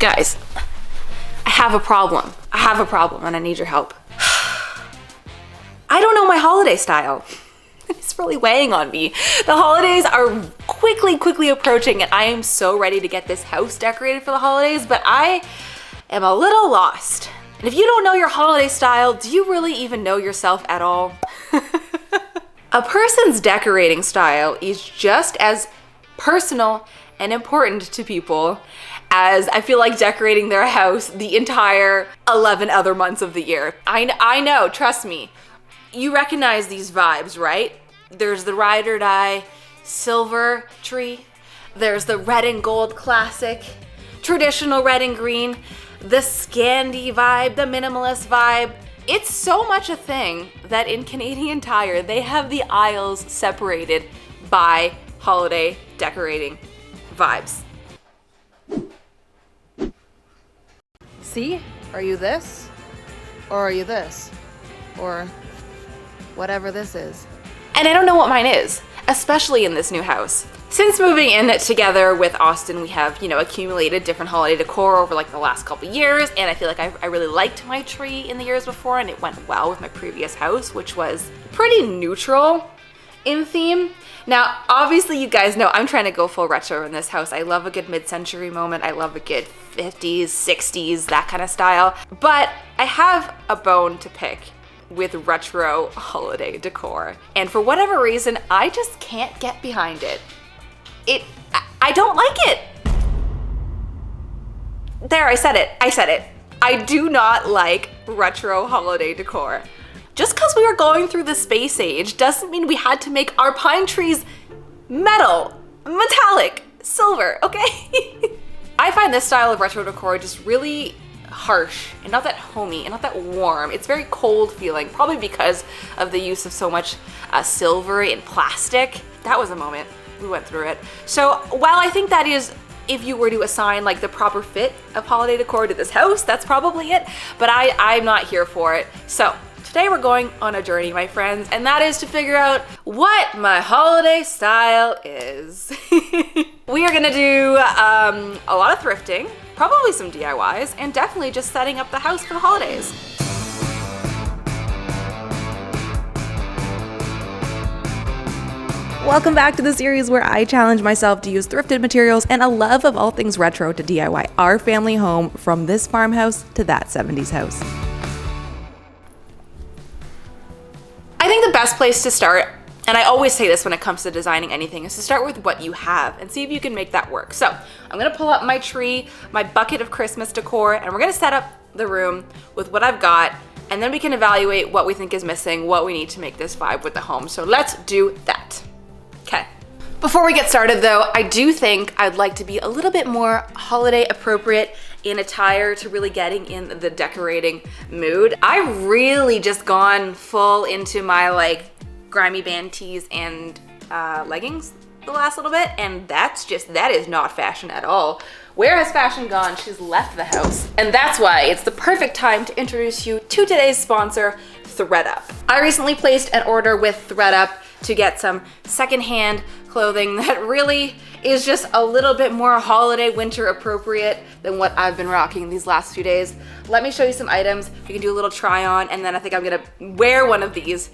Guys, I have a problem. I have a problem and I need your help. I don't know my holiday style. It's really weighing on me. The holidays are quickly approaching and I am so ready to get this house decorated for the holidays, but I am a little lost. And if you don't know your holiday style, do you really even know yourself at all? A person's decorating style is just as personal and important to people as I feel like decorating their house the entire 11 other months of the year. I know, trust me. You recognize these vibes, right? There's the ride or die silver tree. There's the red and gold classic, traditional red and green, the Scandi vibe, the minimalist vibe. It's so much a thing that in Canadian Tire, they have the aisles separated by holiday decorating vibes. See? Are you this? Or are you this? Or whatever this is. And I don't know what mine is, especially in this new house. Since moving in together with Austin, we have, accumulated different holiday decor over like the last couple years, and I feel like I really liked my tree in the years before, and it went well with my previous house, which was pretty neutral in theme. Now, obviously you guys know I'm trying to go full retro in this house. I love a good mid-century moment. I love a good 50s, 60s, that kind of style. But I have a bone to pick with retro holiday decor. And for whatever reason, I just can't get behind it. I don't like it. There, I said it. I do not like retro holiday decor. Just because we were going through the space age doesn't mean we had to make our pine trees metallic, silver, okay? I find this style of retro decor just really harsh and not that homey and not that warm. It's very cold feeling, probably because of the use of so much silvery and plastic. That was a moment. We went through it. So while I think that is, if you were to assign like the proper fit of holiday decor to this house, that's probably it, but I'm not here for it. So today we're going on a journey, my friends, and that is to figure out what my holiday style is. We are gonna do a lot of thrifting, probably some DIYs, and definitely just setting up the house for the holidays. Welcome back to the series where I challenge myself to use thrifted materials and a love of all things retro to DIY our family home from this farmhouse to that 70s house. I think the best place to start, and I always say this when it comes to designing anything, is to start with what you have and see if you can make that work. So I'm gonna pull up my tree, my bucket of Christmas decor, and we're gonna set up the room with what I've got, and then we can evaluate what we think is missing, what we need to make this vibe with the home. So let's do that. Okay. Before we get started though, I do think I'd like to be a little bit more holiday appropriate in attire to really getting in the decorating mood. I've really just gone full into my like grimy band tees and leggings the last little bit, and that is not fashion at all. Where has fashion gone? She's left the house. And that's why it's the perfect time to introduce you to today's sponsor, ThredUp. I recently placed an order with ThredUp to get some secondhand clothing that really is just a little bit more holiday winter appropriate than what I've been rocking these last few days. Let me show you some items. We can do a little try on, and then I think I'm gonna wear one of these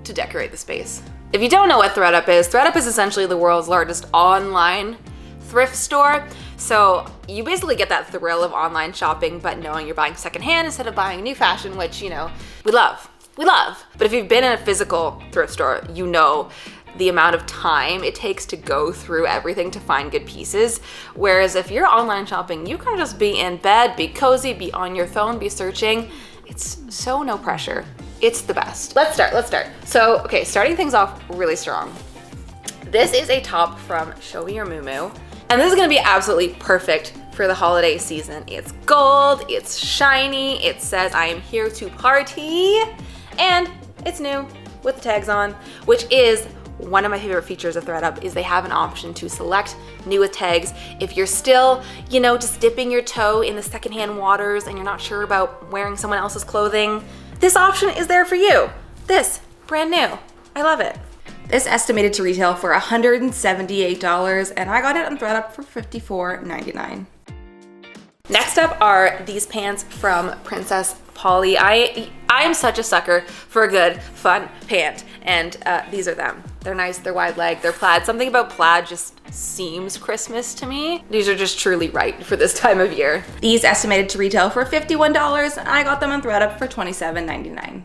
to decorate the space. If you don't know what ThredUp is essentially the world's largest online thrift store. So you basically get that thrill of online shopping, but knowing you're buying secondhand instead of buying new fashion, which, we love. But if you've been in a physical thrift store, you know the amount of time it takes to go through everything to find good pieces. Whereas if you're online shopping, you can just be in bed, be cozy, be on your phone, be searching. It's so no pressure. It's the best. Let's start. So, okay, starting things off really strong. This is a top from Show Me Your Moo. And this is gonna be absolutely perfect for the holiday season. It's gold, it's shiny, it says I am here to party, and it's new with the tags on, which is one of my favorite features of ThredUp is they have an option to select new with tags. If you're still, just dipping your toe in the secondhand waters and you're not sure about wearing someone else's clothing, this option is there for you. This, brand new. I love it. This estimated to retail for $178, and I got it on ThredUp for $54.99. Next up are these pants from Princess Polly. I am such a sucker for a good, fun pant, and these are them. They're nice, they're wide leg, they're plaid. Something about plaid just seems Christmas to me. These are just truly right for this time of year. These estimated to retail for $51, and I got them on ThredUp for $27.99.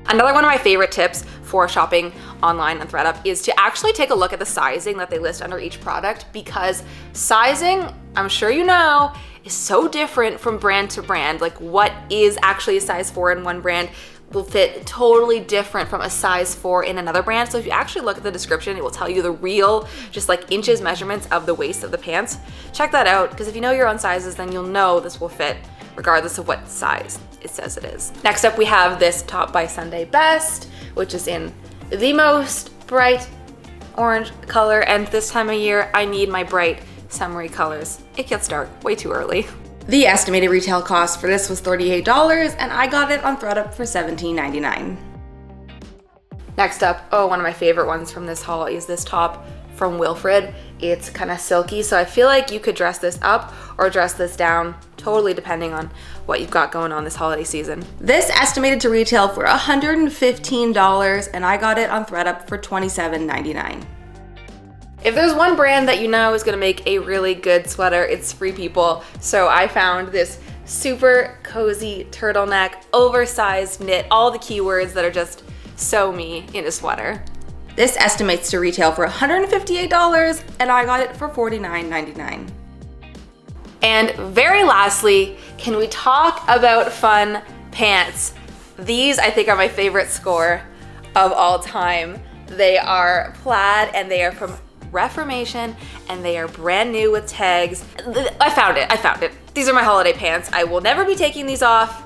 Another one of my favorite tips for shopping online on ThredUp is to actually take a look at the sizing that they list under each product, because sizing, I'm sure you know, is so different from brand to brand. Like what is actually a size 4 in one brand will fit totally different from a size 4 in another brand. So if you actually look at the description, it will tell you the real, just like inches measurements of the waist of the pants. Check that out, because if you know your own sizes, then you'll know this will fit regardless of what size it says it is. Next up, we have this top by Sunday Best, which is in the most bright orange color. And this time of year, I need my bright summery colors. It gets dark way too early. The estimated retail cost for this was $38, and I got it on ThredUp for $17.99. Next up, one of my favorite ones from this haul is this top from Wilfred. It's kind of silky, so I feel like you could dress this up or dress this down, totally depending on what you've got going on this holiday season. This estimated to retail for $115, and I got it on ThredUp for $27.99. If there's one brand that you know is gonna make a really good sweater, it's Free People. So I found this super cozy turtleneck, oversized knit, all the keywords that are just so me in a sweater. This estimates to retail for $158, and I got it for $49.99. And very lastly, can we talk about fun pants? These, I think, are my favorite score of all time. They are plaid, and they are from Reformation, and they are brand new with tags. I found it. These are my holiday pants. I will never be taking these off.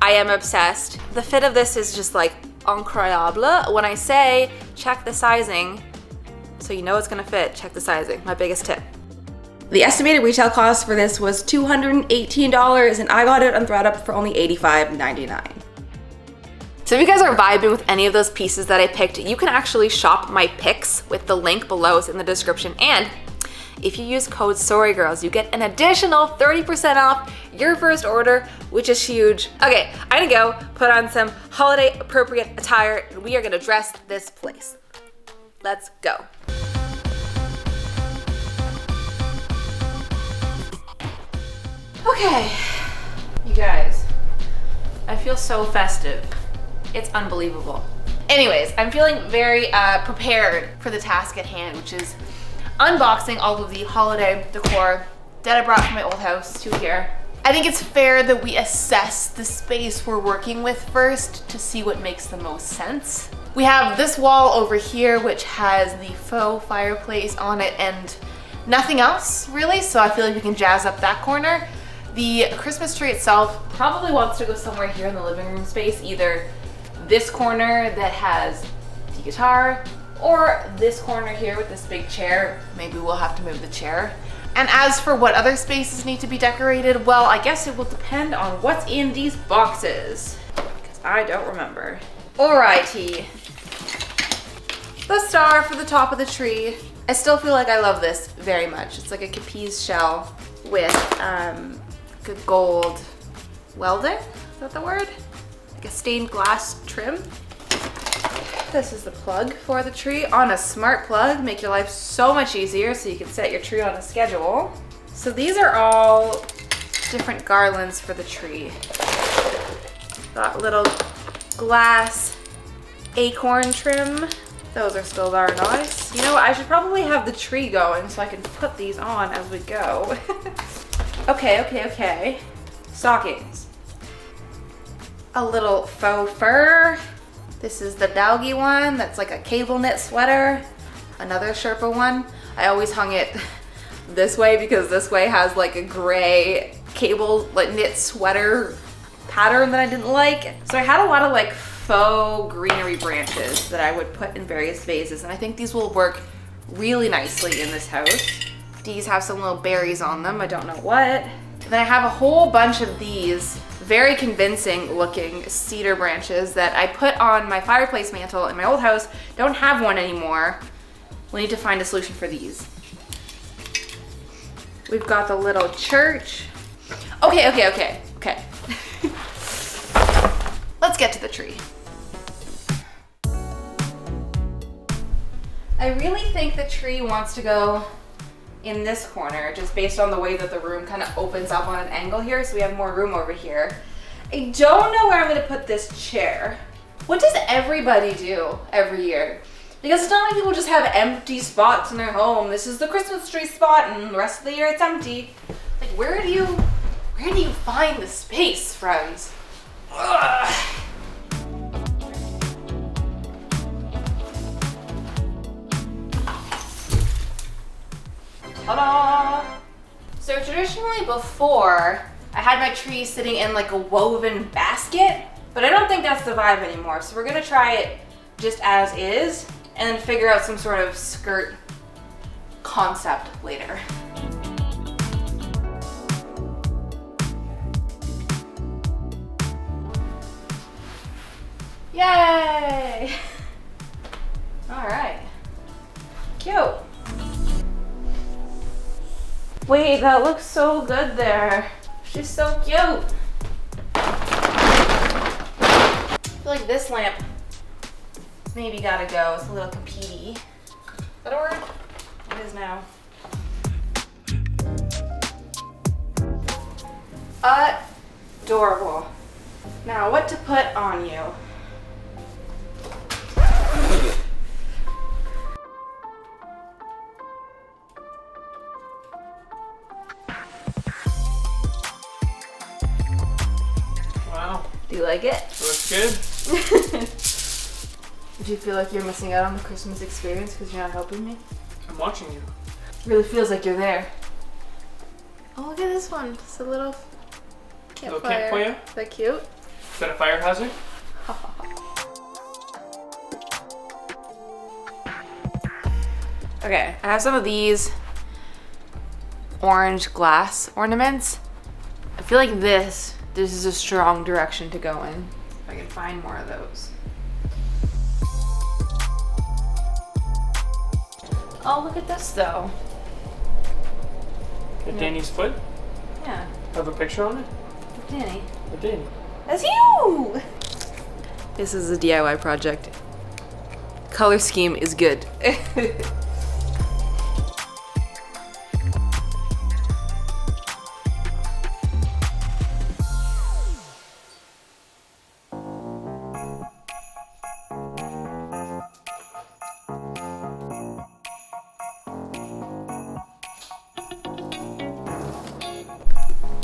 I am obsessed. The fit of this is just like incroyable. When I say check the sizing, so you know it's gonna fit, check the sizing, my biggest tip. The estimated retail cost for this was $218, and I got it on ThredUp for only $85.99. So if you guys are vibing with any of those pieces that I picked, you can actually shop my picks with the link below in the description. And if you use code TheSorryGirls, you get an additional 30% off your first order, which is huge. Okay, I'm gonna go put on some holiday appropriate attire, and we are gonna dress this place. Let's go. Okay, you guys, I feel so festive. It's unbelievable. Anyways, I'm feeling very prepared for the task at hand, which is unboxing all of the holiday decor that I brought from my old house to here. I think it's fair that we assess the space we're working with first to see what makes the most sense. We have this wall over here, which has the faux fireplace on it and nothing else really, so I feel like we can jazz up that corner. The Christmas tree itself probably wants to go somewhere here in the living room space, either this corner that has the guitar, or this corner here with this big chair. Maybe we'll have to move the chair. And as for what other spaces need to be decorated, well, I guess it will depend on what's in these boxes, because I don't remember. Alrighty. The star for the top of the tree. I still feel like I love this very much. It's like a Capiz shell with good gold welding, is that the word? Like a stained glass trim. This is the plug for the tree on a smart plug. Make your life so much easier so you can set your tree on a schedule. So these are all different garlands for the tree. Got little glass acorn trim. Those are still very nice. You know what, I should probably have the tree going so I can put these on as we go. Okay. Stockings. A little faux fur. This is the doggy one that's like a cable knit sweater. Another Sherpa one. I always hung it this way because this way has like a gray cable like knit sweater pattern that I didn't like. So I had a lot of like faux greenery branches that I would put in various vases, and I think these will work really nicely in this house. These have some little berries on them, I don't know what. Then I have a whole bunch of these very convincing looking cedar branches that I put on my fireplace mantle in my old house. Don't have one anymore. We need to find a solution for these. We've got the little church Okay. Let's get to the tree. I really think the tree wants to go in this corner, just based on the way that the room kind of opens up on an angle here, so we have more room over here. I don't know where I'm gonna put this chair. What does everybody do every year? Because it's not like people just have empty spots in their home. This is the Christmas tree spot and the rest of the year it's empty. Like, where do you find the space, friends? Ugh. Ta-da! So traditionally before, I had my tree sitting in like a woven basket, but I don't think that's the vibe anymore. So we're gonna try it just as is and then figure out some sort of skirt concept later. Yay! All right, cute. Wait, that looks so good there. She's so cute. I feel like this lamp maybe gotta go. It's a little competing. Is that a word? It is now. Adorable. Now, what to put on you? Wow. Do you like it? Looks good. Do you feel like you're missing out on the Christmas experience because you're not helping me? I'm watching you. It really feels like you're there. Oh, look at this one. It's a little campfire. Little campfire? Is that cute? Is that a fire hazard? Okay, I have some of these orange glass ornaments. I feel like this is a strong direction to go in. If I can find more of those. Oh, look at this though. Got Danny's foot? Yeah. Have a picture on it? Danny. With Danny. That's you! This is a DIY project. Color scheme is good.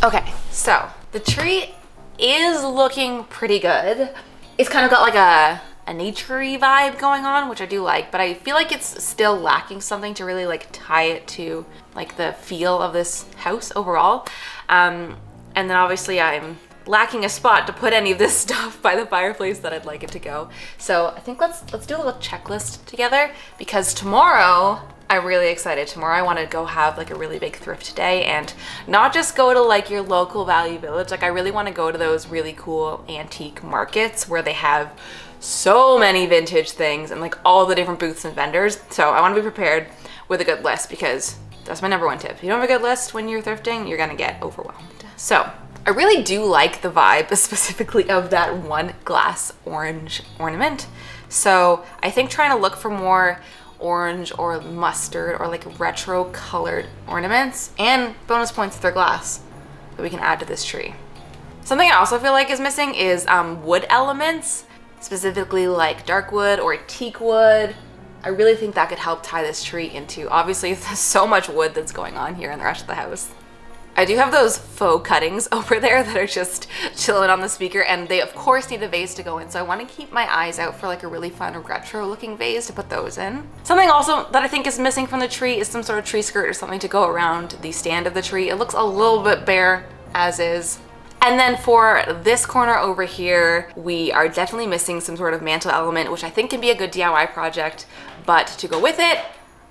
Okay, so the tree is looking pretty good. It's kind of got like a nature-y vibe going on, which I do like, but I feel like it's still lacking something to really like tie it to like the feel of this house overall. And then obviously I'm lacking a spot to put any of this stuff by the fireplace that I'd like it to go. So I think let's do a little checklist together, because tomorrow I'm really excited. Tomorrow I want to go have like a really big thrift day, and not just go to like your local Value Village. Like I really want to go to those really cool antique markets where they have so many vintage things and like all the different booths and vendors. So I want to be prepared with a good list, because that's my number one tip. If you don't have a good list when you're thrifting, you're gonna get overwhelmed. So I really do like the vibe specifically of that one glass orange ornament. So I think trying to look for more orange or mustard or like retro colored ornaments, and bonus points if they're glass, that we can add to this tree. Something I also feel like is missing is wood elements, specifically like dark wood or teak wood. I really think that could help tie this tree into, obviously there's so much wood that's going on here in the rest of the house. I do have those faux cuttings over there that are just chilling on the speaker, and they of course need a vase to go in, so I want to keep my eyes out for like a really fun retro looking vase to put those in. Something also that I think is missing from the tree is some sort of tree skirt or something to go around the stand of the tree. It looks a little bit bare as is. And then for this corner over here, we are definitely missing some sort of mantle element, which I think can be a good DIY project, but to go with it,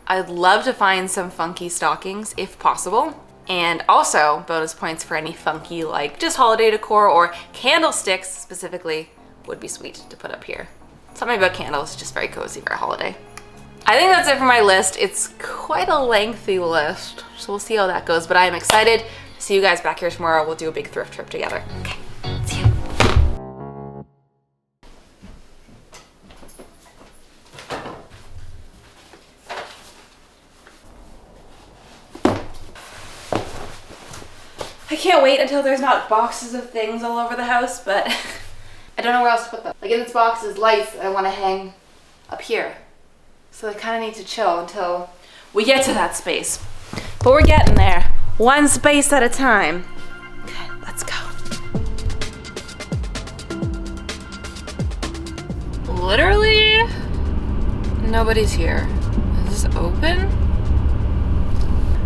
I'd love to find some funky stockings if possible. And also bonus points for any funky like just holiday decor or candlesticks specifically would be sweet to put up here. Something about candles, just very cozy for a holiday. I think that's it for my list. It's quite a lengthy list, so we'll see how that goes, but I am excited to See you guys back here tomorrow. We'll do a big thrift trip together. Okay, see you. I can't wait until there's not boxes of things all over the house, but I don't know where else to put them. Like in this box is lights that I want to hang up here. So I kind of need to chill until we get to that space. But we're getting there, one space at a time. Okay, let's go. Literally, nobody's here. Is this open?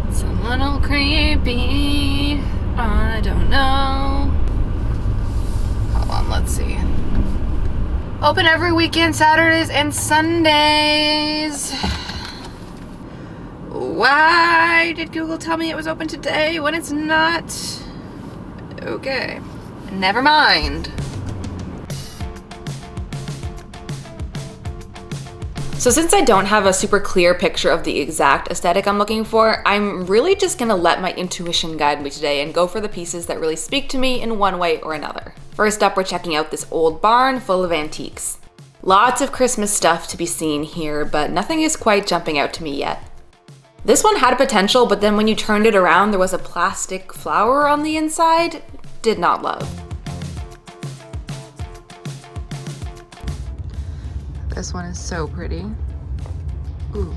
It's a little creepy. I don't know. Hold on, let's see. Open every weekend, Saturdays and Sundays. Why did Google tell me it was open today when it's not? Okay, never mind. So since I don't have a super clear picture of the exact aesthetic I'm looking for, I'm really just gonna let my intuition guide me today and go for the pieces that really speak to me in one way or another. First up, we're checking out this old barn full of antiques. Lots of Christmas stuff to be seen here, but nothing is quite jumping out to me yet. This one had potential, but then when you turned it around, there was a plastic flower on the inside. Did not love. This one is so pretty. Ooh.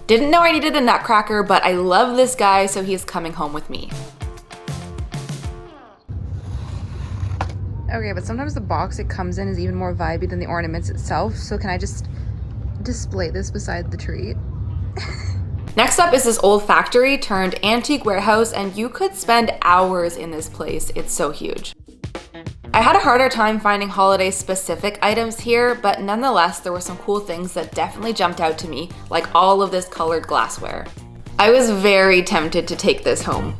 Didn't know I needed a nutcracker, but I love this guy, so he is coming home with me. Okay, but sometimes the box it comes in is even more vibey than the ornaments itself, so can I just display this beside the tree? Next up is this old factory turned antique warehouse, and you could spend hours in this place. It's so huge. I had a harder time finding holiday specific items here, but nonetheless, there were some cool things that definitely jumped out to me, like all of this colored glassware. I was very tempted to take this home.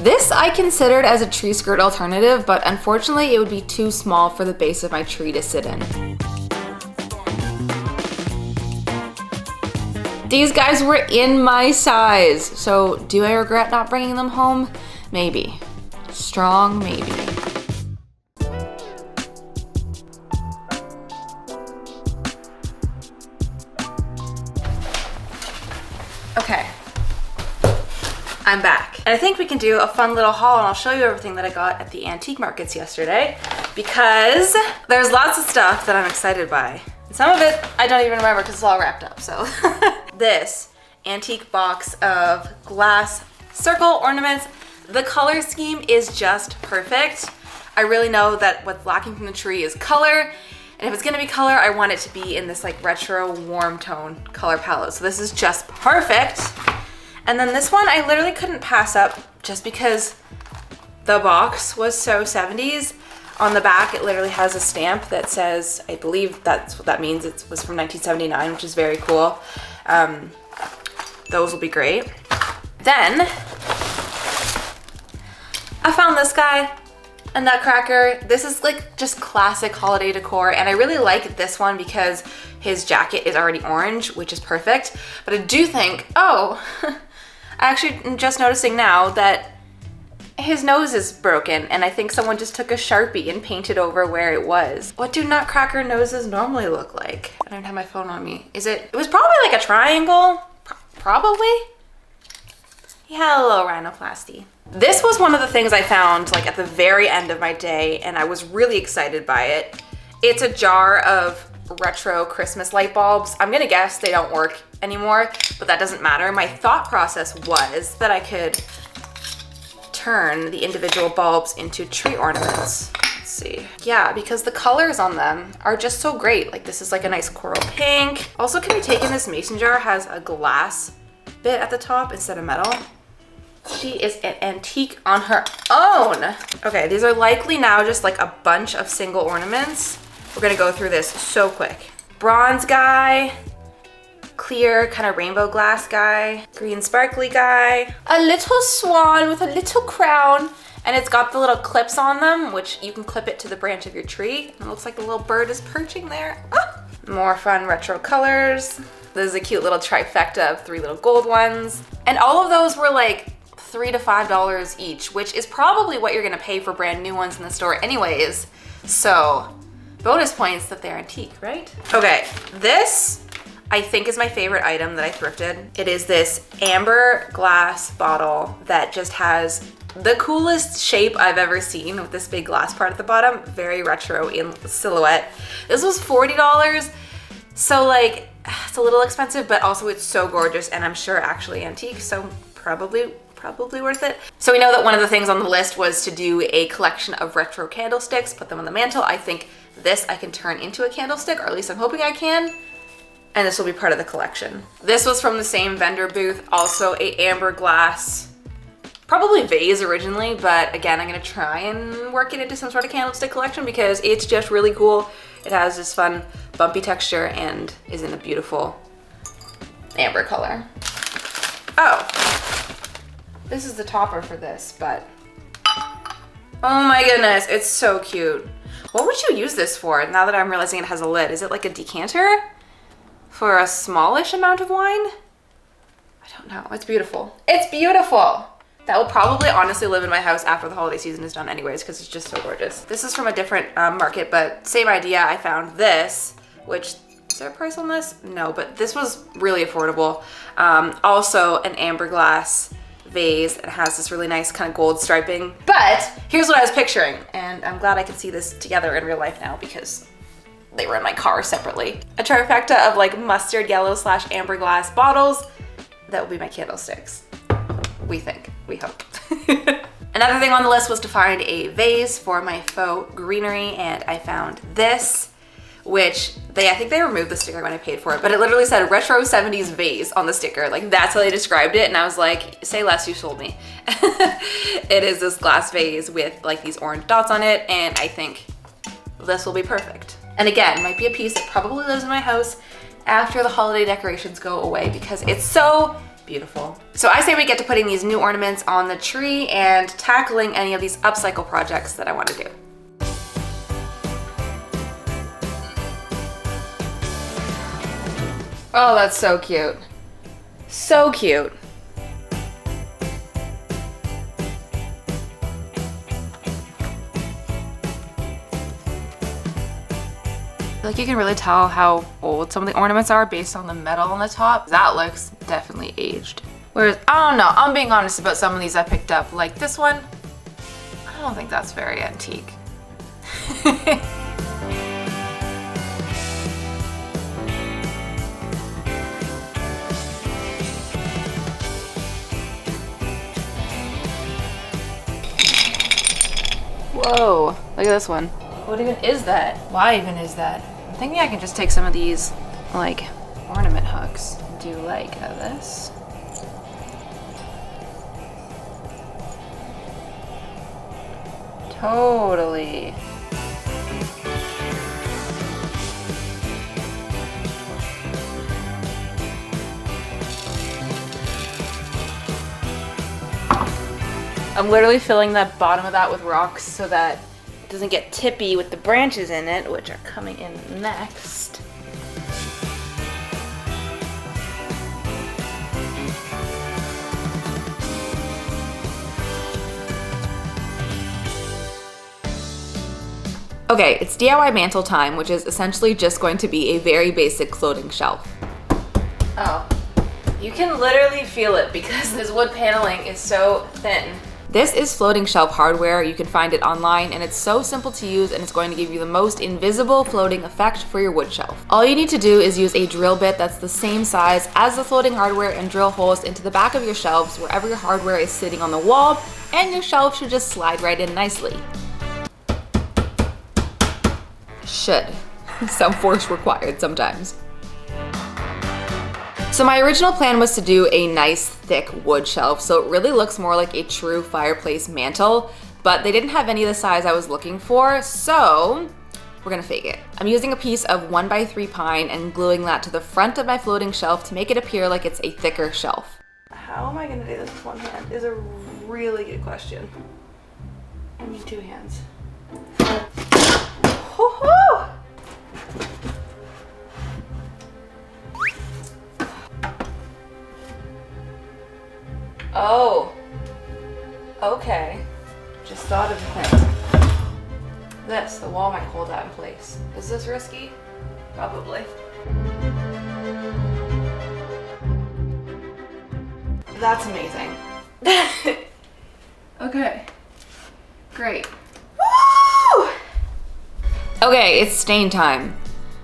This I considered as a tree skirt alternative, but unfortunately it would be too small for the base of my tree to sit in. These guys were in my size, so do I regret not bringing them home? Maybe. Strong maybe. Okay, I'm back. And I think we can do a fun little haul, and I'll show you everything that I got at the antique markets yesterday, because there's lots of stuff that I'm excited by. And some of it I don't even remember because it's all wrapped up, so. This antique box of glass circle ornaments. The color scheme is just perfect. I really know that what's lacking from the tree is color, and if it's gonna be color, I want it to be in this like retro warm tone color palette. So this is just perfect. And then this one I literally couldn't pass up just because the box was so 70s. On the back, it literally has a stamp that says, I believe that's what that means, it was from 1979, which is very cool. Those will be great. Then, I found this guy, a nutcracker. This is like just classic holiday decor, and I really like this one because his jacket is already orange, which is perfect. But I do think, oh, I actually am just noticing now that his nose is broken, and I think someone just took a Sharpie and painted over where it was. What do nutcracker noses normally look like? I don't have my phone on me. It was probably like a triangle, probably. He had a little rhinoplasty. This was one of the things I found like at the very end of my day, and I was really excited by it. It's a jar of retro Christmas light bulbs. I'm gonna guess they don't work anymore, but that doesn't matter. My thought process was that I could turn the individual bulbs into tree ornaments. Let's see. Yeah, because the colors on them are just so great. Like this is like a nice coral pink. Also, can we take in this mason jar has a glass bit at the top instead of metal. She is an antique on her own. Okay, these are likely now just like a bunch of single ornaments. We're gonna go through this so quick. Bronze guy, clear kind of rainbow glass guy, green sparkly guy, a little swan with a little crown, and it's got the little clips on them, which you can clip it to the branch of your tree. And it looks like the little bird is perching there. Ah! More fun retro colors. This is a cute little trifecta of 3 little gold ones. And all of those were like $3 to $5 each, which is probably what you're gonna pay for brand new ones in the store anyways. So bonus points that they're antique, right? Okay, this I think is my favorite item that I thrifted. It is this amber glass bottle that just has the coolest shape I've ever seen with this big glass part at the bottom. Very retro in silhouette. This was $40. So like, it's a little expensive, but also it's so gorgeous and I'm sure actually antique, so probably worth it. So we know that one of the things on the list was to do a collection of retro candlesticks, put them on the mantle. I think this I can turn into a candlestick, or at least I'm hoping I can. And this will be part of the collection. This was from the same vendor booth, also a amber glass, probably vase originally, but again, I'm gonna try and work it into some sort of candlestick collection because it's just really cool. It has this fun bumpy texture and is in a beautiful amber color. Oh, this is the topper for this, but oh my goodness, it's so cute. What would you use this for now that I'm realizing it has a lid? Is it like a decanter for a smallish amount of wine? I don't know, it's beautiful. It's beautiful. That will probably honestly live in my house after the holiday season is done anyways, because it's just so gorgeous. This is from a different market, but same idea. I found this, which, is there a price on this? No, but this was really affordable. Also an amber glass vase. It has this really nice kind of gold striping. But here's what I was picturing, and I'm glad I can see this together in real life now because they were in my car separately. A trifecta of like mustard yellow / amber glass bottles. That will be my candlesticks. We think, we hope. Another thing on the list was to find a vase for my faux greenery, and I found this, which I think they removed the sticker when I paid for it, but it literally said retro 70s vase on the sticker. Like that's how they described it, and I was like, say less, you sold me. It is this glass vase with like these orange dots on it, and I think this will be perfect. And again, might be a piece that probably lives in my house after the holiday decorations go away because it's so beautiful. So I say we get to putting these new ornaments on the tree and tackling any of these upcycle projects that I want to do. Oh, that's so cute. So cute. Like you can really tell how old some of the ornaments are based on the metal on the top. That looks definitely aged. Whereas, I don't know, I'm being honest about some of these I picked up. Like this one, I don't think that's very antique. Whoa, look at this one. What even is that? Why even is that? I'm thinking I can just take some of these like ornament hooks and do like this. Totally. I'm literally filling the bottom of that with rocks so that it doesn't get tippy with the branches in it, which are coming in next. Okay, it's DIY mantle time, which is essentially just going to be a very basic floating shelf. Oh, you can literally feel it because this wood paneling is so thin. This is floating shelf hardware. You can find it online and it's so simple to use and it's going to give you the most invisible floating effect for your wood shelf. All you need to do is use a drill bit that's the same size as the floating hardware and drill holes into the back of your shelves wherever your hardware is sitting on the wall, and your shelf should just slide right in nicely. Should. Some force required sometimes. So my original plan was to do a nice thick wood shelf, so it really looks more like a true fireplace mantle, but they didn't have any of the size I was looking for, so we're gonna fake it. I'm using a piece of 1x3 pine and gluing that to the front of my floating shelf to make it appear like it's a thicker shelf. How am I gonna do this with one hand is a really good question. I need two hands. Oh. Okay. Just thought of the thing. The wall might hold that in place. Is this risky? Probably. That's amazing. Okay. Great. Woo! Okay, it's stain time.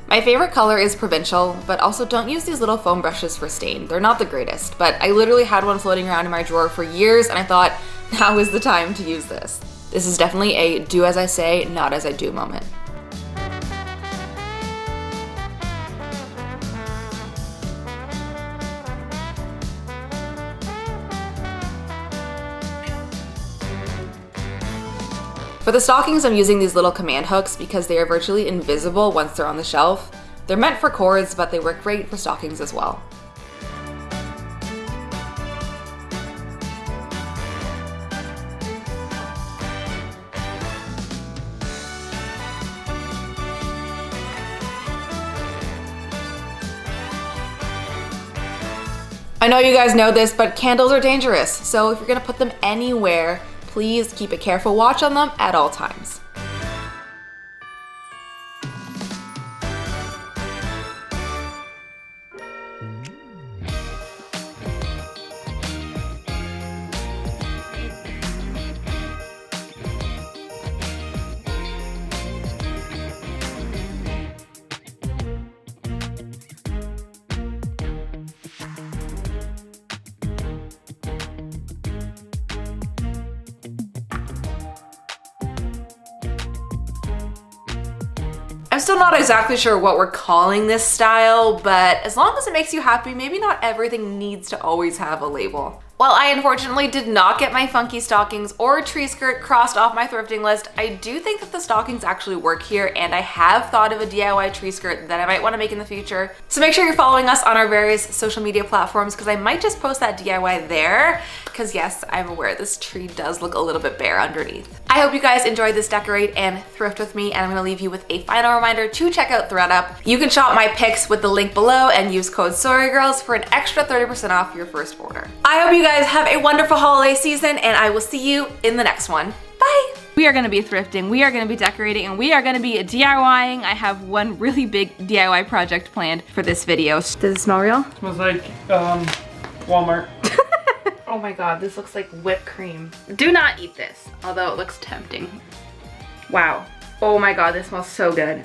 My favorite color is Provincial, but also don't use these little foam brushes for stain. They're not the greatest, but I literally had one floating around in my drawer for years and I thought, now is the time to use this. This is definitely a do as I say, not as I do moment. For the stockings, I'm using these little command hooks because they are virtually invisible once they're on the shelf. They're meant for cords, but they work great for stockings as well. I know you guys know this, but candles are dangerous, so if you're gonna put them anywhere, please keep a careful watch on them at all times. I'm still not exactly sure what we're calling this style, but as long as it makes you happy, maybe not everything needs to always have a label. While I unfortunately did not get my funky stockings or tree skirt crossed off my thrifting list, I do think that the stockings actually work here, and I have thought of a DIY tree skirt that I might want to make in the future. So make sure you're following us on our various social media platforms because I might just post that DIY there, because yes, I'm aware this tree does look a little bit bare underneath. I hope you guys enjoyed this decorate and thrift with me, and I'm gonna leave you with a final reminder to check out ThredUp. You can shop my picks with the link below and use code TheSorryGirls for an extra 30% off your first order. I hope you guys have a wonderful holiday season, and I will see you in the next one. Bye! We are gonna be thrifting, we are gonna be decorating, and we are gonna be DIYing. I have one really big DIY project planned for this video. Does it smell real? It smells like Walmart. Oh my god, this looks like whipped cream. Do not eat this, although it looks tempting. Wow. Oh my god, this smells so good.